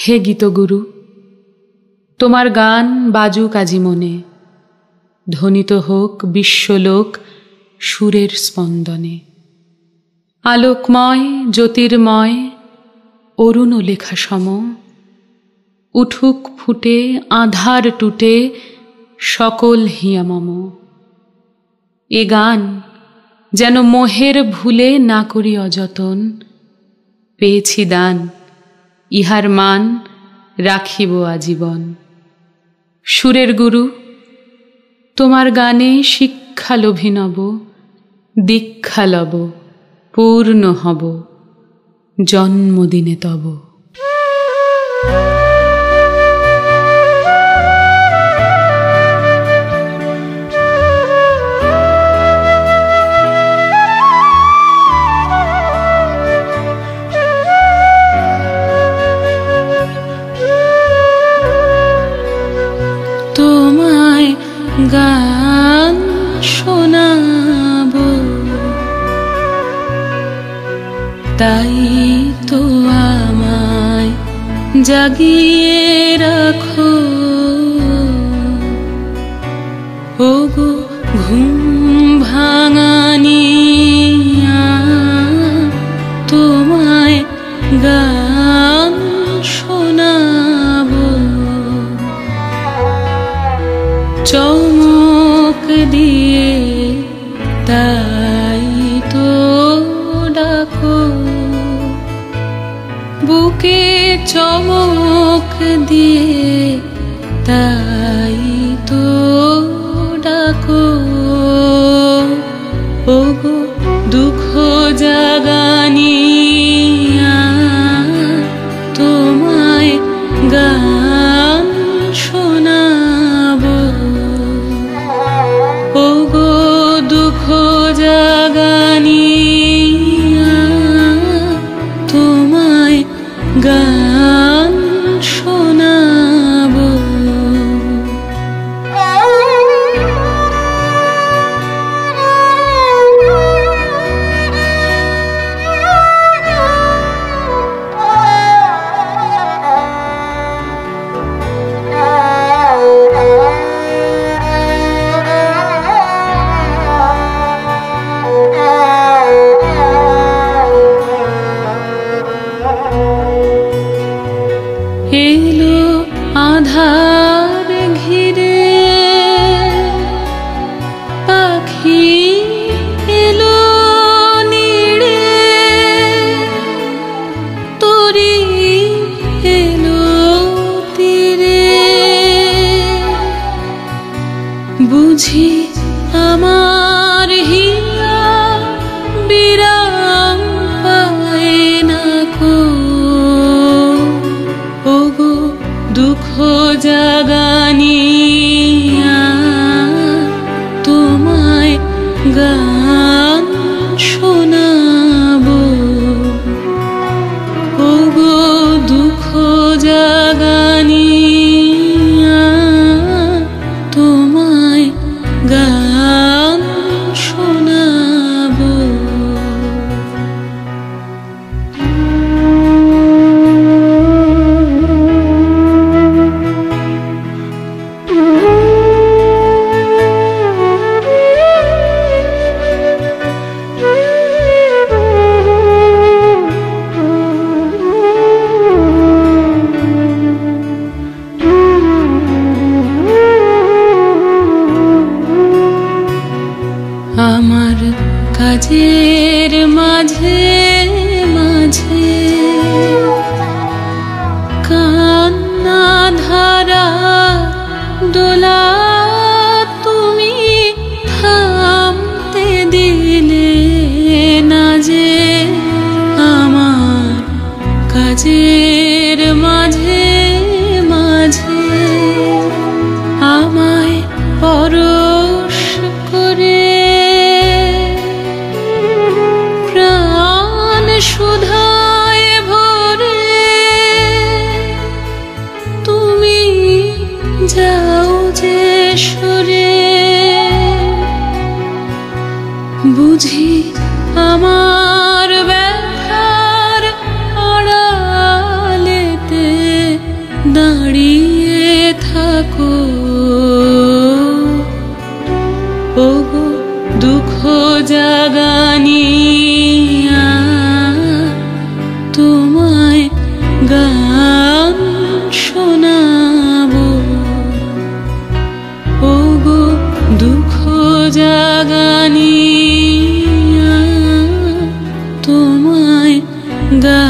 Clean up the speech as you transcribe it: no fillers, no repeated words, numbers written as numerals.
হে গীতগুরু, তোমার গান বাজুক আজি মনে, ধ্বনিত হোক বিশ্বলোক সুরের স্পন্দনে। আলোকময় জ্যোতির্ময় অরুণ লেখা সম, উঠুক ফুটে আঁধার টুটে সকল হিয়া মম। এ গান যেন মোহের ভুলে না করি অযতন, পেয়েছি দান ইহার মান রাখিব আজীবন। সুরের গুরু, তোমার গানে শিক্ষা লোভী নব, দীক্ষা লব পূর্ণ হব জন্মদিনে তব। তোমায় গান শোনাবো, তাই তো আমায় জাগিয়ে রাখো। ওগো ঘুম ভাঙানিয়া, তোমায় গান শোনাবো। চমক দিয়ে তাই তো ডাকো, বুকে চমক দিয়ে তাই তো ডাকো। ওগো দুঃখ জাগানিয়া, তোমায় গান শোনাবো। ওগো দুঃখ জাগানিয়া, তোমায় গান শোনাবো। এলো আধার ঘিরে, পাখি এলো নিড়ে, তরি এলো তীরে। বুঝি আমার হিয়া বিরাম পায় না কো। ওগো দুঃখ জাগানিয়া, তোমায় গান শোনাবো। ওগো দুঃখ জাগানিয়া, তোমায় গান শোনাবো। আমার কাজের মাঝে মাঝে কান্না ধারা দোলা, তুমি থামতে দিলে না যে। আমার কাজের মাঝে মাঝে আমায় পরশ করে প্রাণ সুধায় ভরে, তুমি যাও যে সরে। বুঝি আমার ব্যথার আড়ালেতে দুঃখ জাগানিয়া তোমায় গান শোনাবো। ওগো দুঃখ জাগানিয়া তোমায় গান